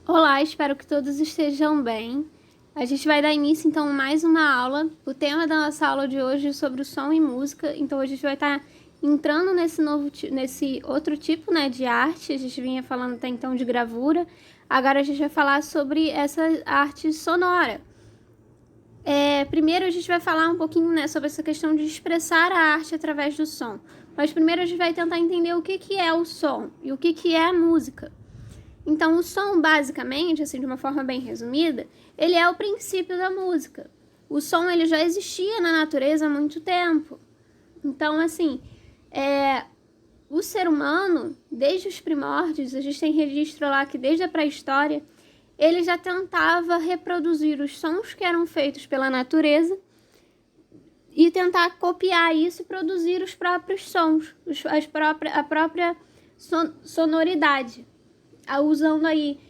Olá, espero que todos estejam bem. A gente vai dar início, então, a mais uma aula. O tema da nossa aula de hoje é sobre o som e música. Então, a gente vai estar entrando nesse outro tipo, né, de arte. A gente vinha falando até então de gravura. Agora a gente vai falar sobre essa arte sonora. Primeiro a gente vai falar um pouquinho, né, sobre essa questão de expressar a arte através do som. Mas primeiro a gente vai tentar entender o que é o som e o que é a música. Então, o som, basicamente, assim, de uma forma bem resumida, ele é o princípio da música. O som, ele já existia na natureza há muito tempo. Então, assim, o ser humano, desde os primórdios, a gente tem registro lá que desde a pré-história, ele já tentava reproduzir os sons que eram feitos pela natureza e tentar copiar isso e produzir os próprios sons, a própria sonoridade, usando aí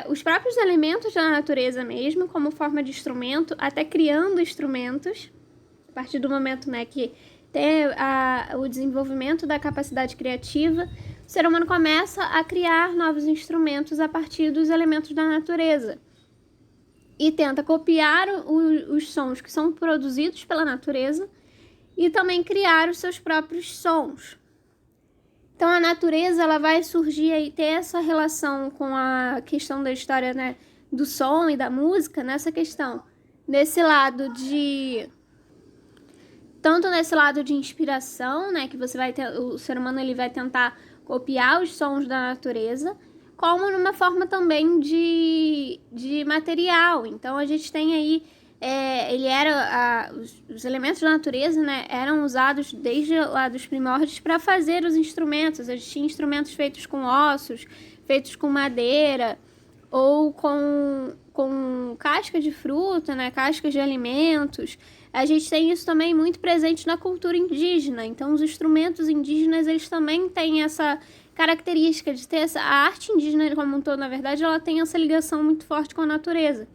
os próprios elementos da natureza mesmo, como forma de instrumento, até criando instrumentos, a partir do momento, né, que tem o desenvolvimento da capacidade criativa, o ser humano começa a criar novos instrumentos a partir dos elementos da natureza e tenta copiar os sons que são produzidos pela natureza e também criar os seus próprios sons. Então, a natureza ela vai surgir e ter essa relação com a questão da história, né, do som e da música, nessa questão, nesse lado de... Tanto nesse lado de inspiração, né, que você vai ter, o ser humano ele vai tentar copiar os sons da natureza, como numa forma também de material. Então, a gente tem aí... os elementos da natureza, né, eram usados desde lá dos primórdios para fazer os instrumentos. A gente tinha instrumentos feitos com ossos, feitos com madeira ou com casca de fruta, né, cascas de alimentos. A gente tem isso também muito presente na cultura indígena. Então, os instrumentos indígenas, eles também têm essa característica de ter a arte indígena como um todo, na verdade, ela tem essa ligação muito forte com a natureza.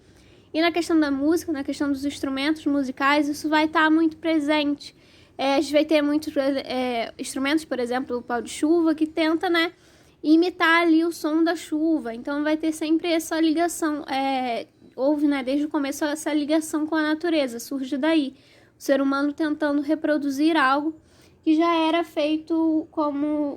E na questão da música, na questão dos instrumentos musicais, isso vai estar muito presente. A gente vai ter muitos instrumentos, por exemplo, o pau de chuva, que tenta, né, imitar ali o som da chuva. Então, vai ter sempre essa ligação. Houve, né, desde o começo, essa ligação com a natureza. Surge daí. O ser humano tentando reproduzir algo que já era feito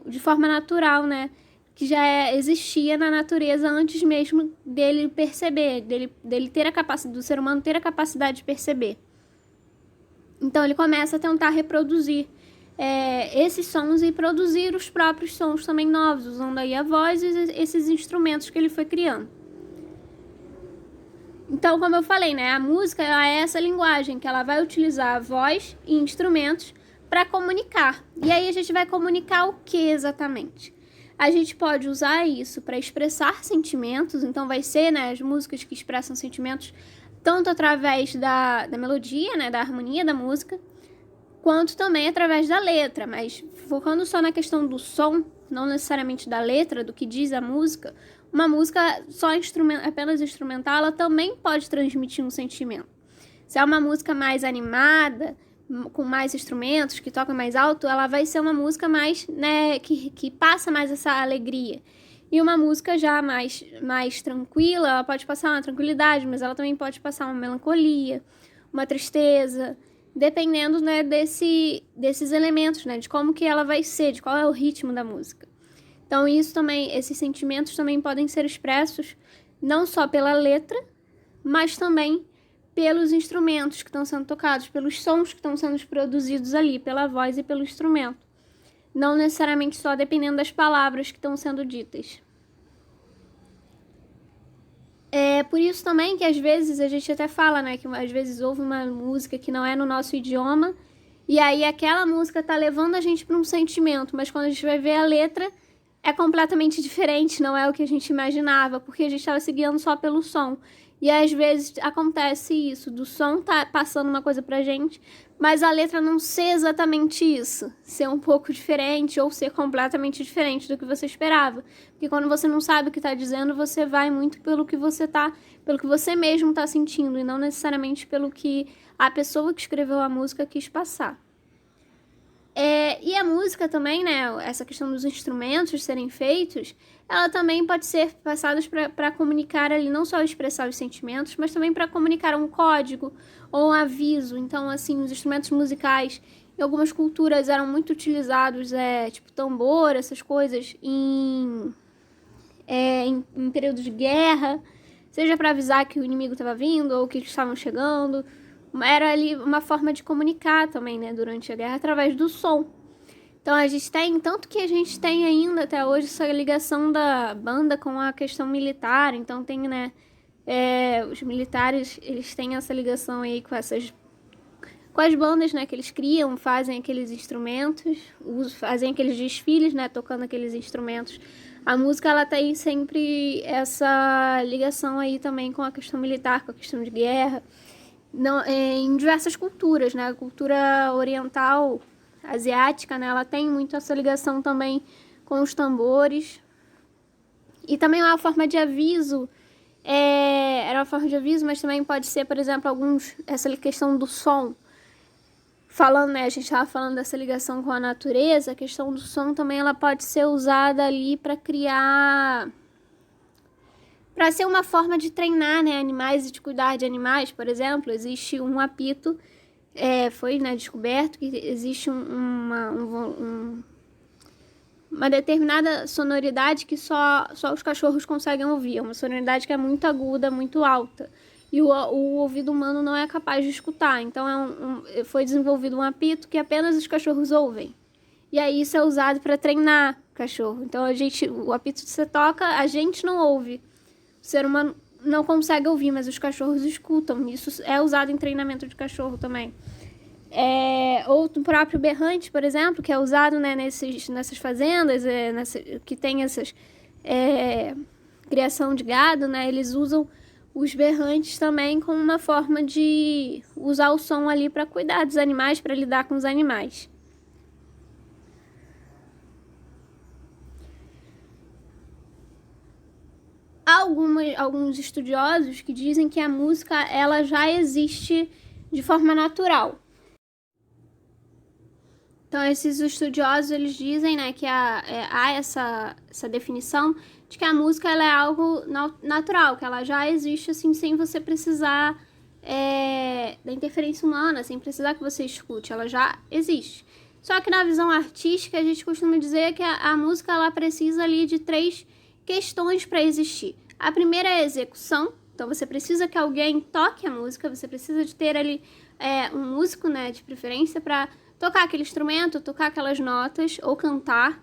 de forma natural, né? Que já existia na natureza antes mesmo dele perceber, dele ter a capacidade, do ser humano ter a capacidade de perceber. Então ele começa a tentar reproduzir esses sons e produzir os próprios sons também novos, usando aí a voz e esses instrumentos que ele foi criando. Então, como eu falei, né, a música ela é essa linguagem que ela vai utilizar a voz e instrumentos para comunicar. E aí a gente vai comunicar o que exatamente? A gente pode usar isso para expressar sentimentos, então vai ser, né, as músicas que expressam sentimentos tanto através da melodia, né, da harmonia da música, quanto também através da letra, mas focando só na questão do som, não necessariamente da letra, do que diz a música, uma música apenas instrumental, ela também pode transmitir um sentimento. Se é uma música mais animada, com mais instrumentos, que toca mais alto, ela vai ser uma música mais, né, que passa mais essa alegria. E uma música já mais tranquila, ela pode passar uma tranquilidade, mas ela também pode passar uma melancolia, uma tristeza, dependendo, né, desses elementos, né, de como que ela vai ser, de qual é o ritmo da música. Então, esses sentimentos também podem ser expressos não só pela letra, mas também pelos instrumentos que estão sendo tocados, pelos sons que estão sendo produzidos ali, pela voz e pelo instrumento. Não necessariamente só dependendo das palavras que estão sendo ditas. É por isso também que às vezes a gente até fala, né, que às vezes ouve uma música que não é no nosso idioma, e aí aquela música tá levando a gente para um sentimento, mas quando a gente vai ver a letra, é completamente diferente, não é o que a gente imaginava, porque a gente estava seguindo só pelo som. E às vezes acontece isso, do som tá passando uma coisa pra gente, mas a letra não ser exatamente isso, ser um pouco diferente ou ser completamente diferente do que você esperava. Porque quando você não sabe o que tá dizendo, você vai muito pelo que você mesmo tá sentindo, e não necessariamente pelo que a pessoa que escreveu a música quis passar. E a música também, né, essa questão dos instrumentos serem feitos, ela também pode ser passada para comunicar ali, não só expressar os sentimentos, mas também para comunicar um código ou um aviso. Então, assim, os instrumentos musicais em algumas culturas eram muito utilizados, tipo tambor, essas coisas, em períodos de guerra, seja para avisar que o inimigo estava vindo ou que eles estavam chegando. Era ali uma forma de comunicar também, né, durante a guerra, através do som. Então a gente tem, tanto que a gente tem ainda até hoje essa ligação da banda com a questão militar. Então tem, né, os militares, eles têm essa ligação aí com as bandas, né, que eles criam, fazem aqueles instrumentos, fazem aqueles desfiles, né, tocando aqueles instrumentos. A música, ela tem sempre essa ligação aí também com a questão militar, com a questão de guerra. Não, em diversas culturas, né? A cultura oriental, asiática, né? Ela tem muito essa ligação também com os tambores. E também é uma forma de aviso. Era uma forma de aviso, mas também pode ser, por exemplo, essa questão do som. Falando, né? A gente estava falando dessa ligação com a natureza. A questão do som também ela pode ser usada ali para criar... Para ser uma forma de treinar, né, animais e de cuidar de animais, por exemplo, existe um apito, foi, né, descoberto que existe uma determinada sonoridade que só os cachorros conseguem ouvir. É uma sonoridade que é muito aguda, muito alta. E o ouvido humano não é capaz de escutar. Então foi desenvolvido um apito que apenas os cachorros ouvem. E aí isso é usado para treinar o cachorro. Então o apito que você toca, a gente não ouve. O ser humano não consegue ouvir, mas os cachorros escutam. Isso é usado em treinamento de cachorro também. Ou o próprio berrante, por exemplo, que é usado, né, nessas fazendas, que tem essas criação de gado, né, eles usam os berrantes também como uma forma de usar o som ali para cuidar dos animais, para lidar com os animais. Alguns estudiosos que dizem que a música ela já existe de forma natural. Então, esses estudiosos eles dizem, né, que há essa definição de que a música ela é algo natural, que ela já existe assim sem você precisar da interferência humana, sem precisar que você escute, ela já existe. Só que na visão artística a gente costuma dizer que a música ela precisa ali de 3 questões para existir. A primeira é a execução, então você precisa que alguém toque a música, você precisa de ter ali um músico, né, de preferência, para tocar aquele instrumento, tocar aquelas notas ou cantar,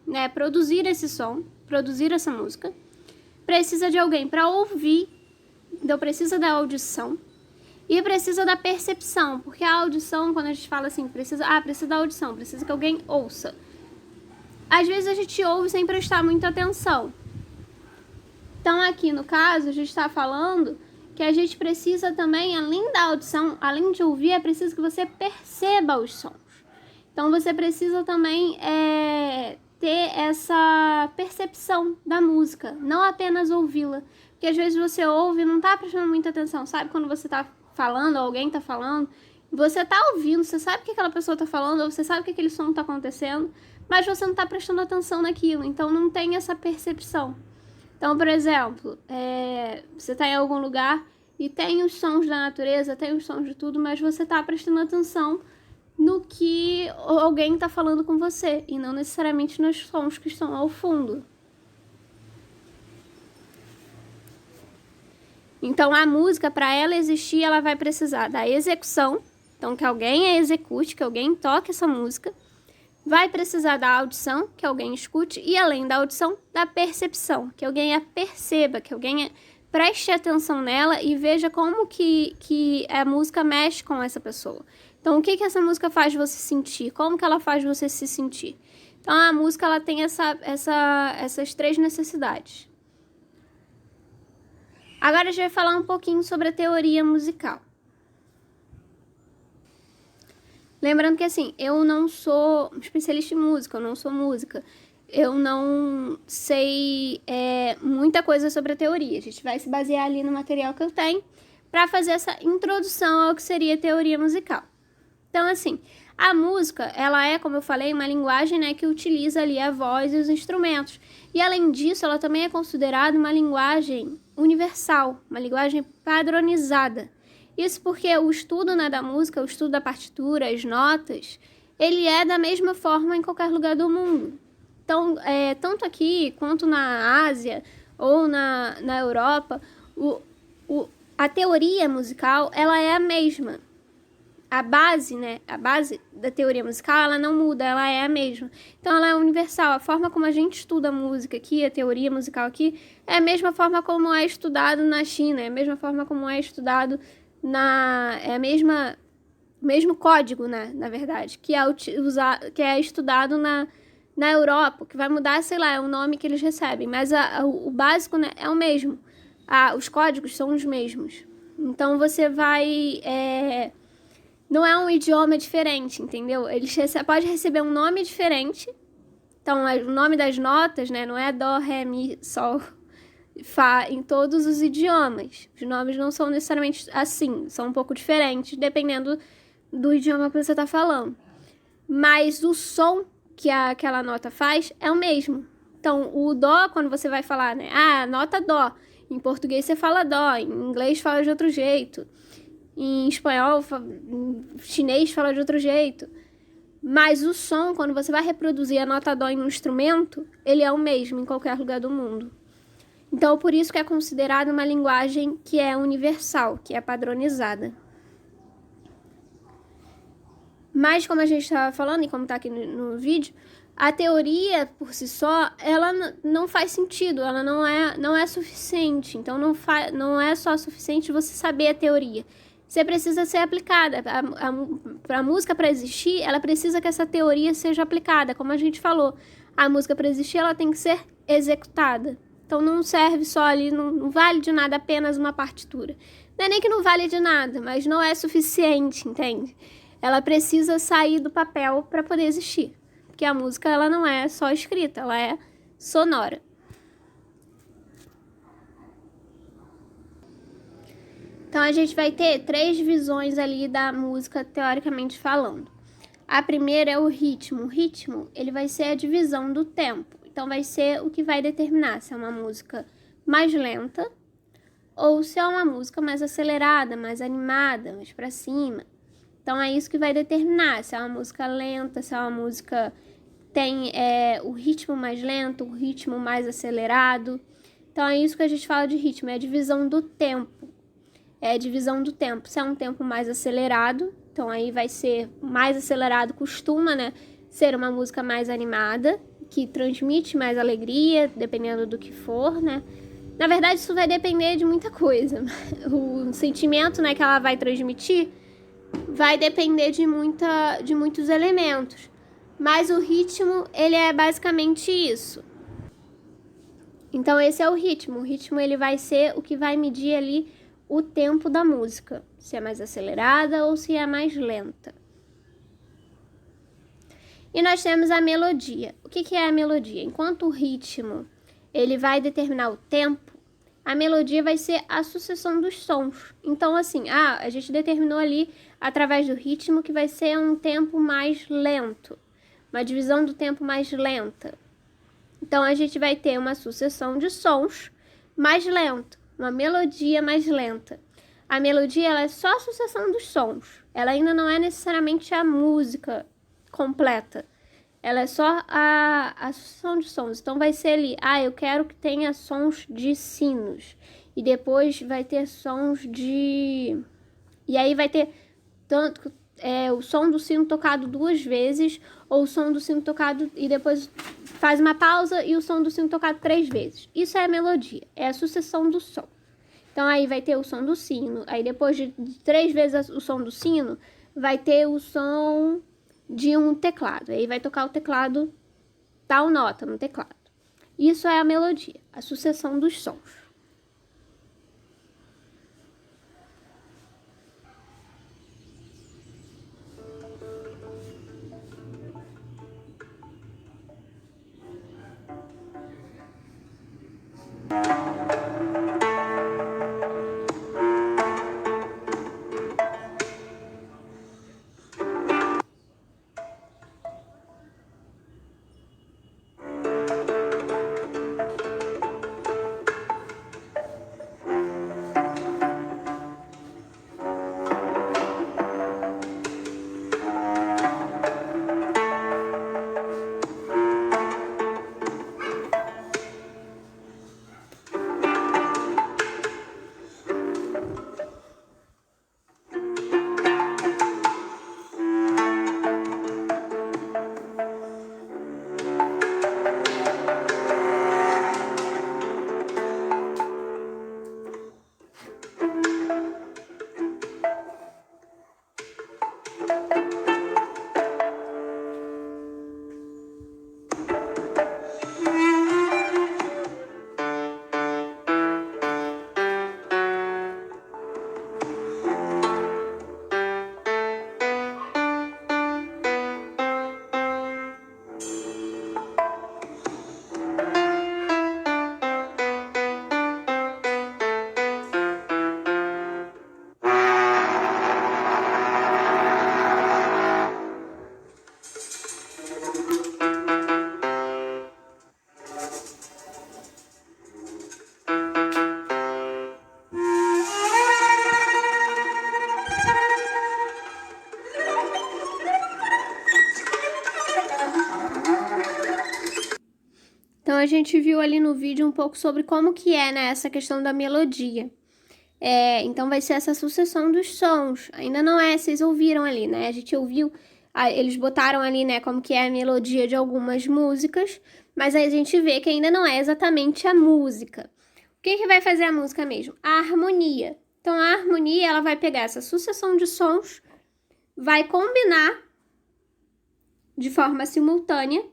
né, produzir esse som, produzir essa música. Precisa de alguém para ouvir, então precisa da audição. E precisa da percepção, porque a audição, quando a gente fala assim, precisa da audição, precisa que alguém ouça. Às vezes a gente ouve sem prestar muita atenção. Então aqui no caso, a gente está falando que a gente precisa também, além da audição, além de ouvir, é preciso que você perceba os sons. Então você precisa também ter essa percepção da música, não apenas ouvi-la. Porque às vezes você ouve e não está prestando muita atenção, sabe? Quando você está falando, ou alguém está falando, você está ouvindo, você sabe o que aquela pessoa está falando, ou você sabe que aquele som está acontecendo, mas você não está prestando atenção naquilo, então não tem essa percepção. Então, por exemplo, você está em algum lugar e tem os sons da natureza, tem os sons de tudo, mas você está prestando atenção no que alguém está falando com você e não necessariamente nos sons que estão ao fundo. Então, a música, para ela existir, ela vai precisar da execução, então que alguém a execute, que alguém toque essa música. Vai precisar da audição, que alguém escute, e além da audição, da percepção, que alguém a perceba, que alguém preste atenção nela e veja como que a música mexe com essa pessoa. Então, o que essa música faz você sentir? Como que ela faz você se sentir? Então, a música ela tem essas 3 necessidades. Agora a gente vai falar um pouquinho sobre a teoria musical. Lembrando que, assim, eu não sou especialista em música, eu não sou música. Eu não sei muita coisa sobre a teoria. A gente vai se basear ali no material que eu tenho para fazer essa introdução ao que seria a teoria musical. Então, assim, A música, ela é, como eu falei, uma linguagem, né, que utiliza ali a voz e os instrumentos. E além disso, ela também é considerada uma linguagem universal, uma linguagem padronizada. Isso porque o estudo, né, da música, o estudo da partitura, as notas, ele é da mesma forma em qualquer lugar do mundo. Então, tanto aqui quanto na Ásia ou na Europa, a teoria musical, ela é a mesma. A base, né, a base da teoria musical, ela não muda, ela é a mesma. Então, ela é universal. A forma como a gente estuda a música aqui, a teoria musical aqui, é a mesma forma como é estudado na China, é a mesma forma como é estudado mesmo código, né, na verdade, que é estudado na Europa, que vai mudar, sei lá, é o nome que eles recebem, mas o básico, né, é o mesmo. Os códigos são os mesmos. Então, você vai... não é um idioma diferente, entendeu? Eles pode receber um nome diferente. Então, o nome das notas, né, não é dó, ré, mi, sol, fá em todos os idiomas. Os nomes não são necessariamente assim, são um pouco diferentes, dependendo do idioma que você está falando. Mas o som que aquela nota faz é o mesmo. Então, o dó, quando você vai falar, né? Nota dó. Em português você fala dó, em inglês fala de outro jeito. Em espanhol, em chinês fala de outro jeito. Mas o som, quando você vai reproduzir a nota dó em um instrumento, ele é o mesmo em qualquer lugar do mundo. Então, por isso que é considerada uma linguagem que é universal, que é padronizada. Mas, como a gente estava falando, e como está aqui no vídeo, a teoria, por si só, ela não faz sentido, ela não é suficiente. Então, não é só suficiente você saber a teoria. Você precisa ser aplicada. Para a música, para existir, ela precisa que essa teoria seja aplicada. Como a gente falou, a música, para existir, ela tem que ser executada. Então, não serve só ali, não vale de nada apenas uma partitura. Não é nem que não vale de nada, mas não é suficiente, entende? Ela precisa sair do papel para poder existir. Porque a música, ela não é só escrita, ela é sonora. Então, a gente vai ter 3 visões ali da música, teoricamente falando. A primeira é o ritmo. O ritmo, ele vai ser a divisão do tempo. Então, vai ser o que vai determinar se é uma música mais lenta ou se é uma música mais acelerada, mais animada, mais pra cima. Então, é isso que vai determinar se é uma música lenta, se é uma música tem o ritmo mais lento, o ritmo mais acelerado. Então, é isso que a gente fala de ritmo, é a divisão do tempo. É a divisão do tempo. Se é um tempo mais acelerado, então aí vai ser mais acelerado, costuma, né, ser uma música mais animada, que transmite mais alegria, dependendo do que for, né. Na verdade, isso vai depender de muita coisa. O sentimento, né, que ela vai transmitir vai depender de muitos elementos. Mas o ritmo, ele é basicamente isso. Então, esse é o ritmo. O ritmo, ele vai ser o que vai medir ali o tempo da música, se é mais acelerada ou se é mais lenta. E nós temos a melodia. O que é a melodia? Enquanto o ritmo ele vai determinar o tempo, a melodia vai ser a sucessão dos sons. Então, assim, a gente determinou ali, através do ritmo, que vai ser um tempo mais lento, uma divisão do tempo mais lenta. Então, a gente vai ter uma sucessão de sons mais lento, uma melodia mais lenta. A melodia, ela é só a sucessão dos sons. Ela ainda não é necessariamente a música completa. Ela é só a sucessão de sons. Então, vai ser ali, eu quero que tenha sons de sinos. E depois vai ter sons de... E aí vai ter tanto o som do sino tocado 2 vezes, ou o som do sino tocado e depois faz uma pausa e o som do sino tocado 3 vezes. Isso é a melodia, é a sucessão do som. Então, aí vai ter o som do sino. Aí, depois de 3 vezes o som do sino, vai ter o som de um teclado. Aí, vai tocar o teclado, tal nota no teclado. Isso é a melodia, a sucessão dos sons. Então, a gente viu ali no vídeo um pouco sobre como que é, né, essa questão da melodia. Então, vai ser essa sucessão dos sons. Ainda não é, vocês ouviram ali, né? A gente ouviu, eles botaram ali, né, como que é a melodia de algumas músicas, mas aí a gente vê que ainda não é exatamente a música. O que que vai fazer a música mesmo? A harmonia. Então, a harmonia, ela vai pegar essa sucessão de sons, vai combinar de forma simultânea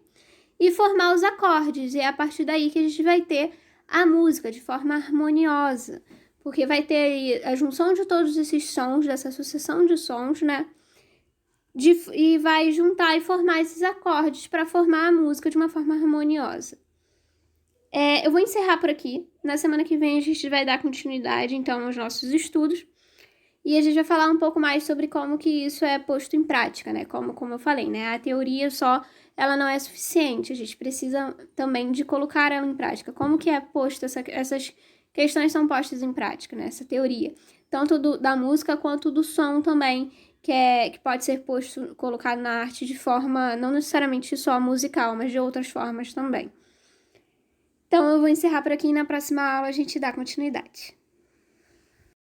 e formar os acordes. E é a partir daí que a gente vai ter a música de forma harmoniosa. Porque vai ter a junção de todos esses sons, dessa sucessão de sons, né? E vai juntar e formar esses acordes para formar a música de uma forma harmoniosa. Eu vou encerrar por aqui. Na semana que vem a gente vai dar continuidade, então, aos nossos estudos. E a gente vai falar um pouco mais sobre como que isso é posto em prática, né? Como eu falei, né? A teoria só, ela não é suficiente. A gente precisa também de colocar ela em prática. Como que é posto essas questões são postas em prática, né? Essa teoria. Tanto da música quanto do som também, que pode ser colocado na arte de forma, não necessariamente só musical, mas de outras formas também. Então, eu vou encerrar por aqui e na próxima aula a gente dá continuidade.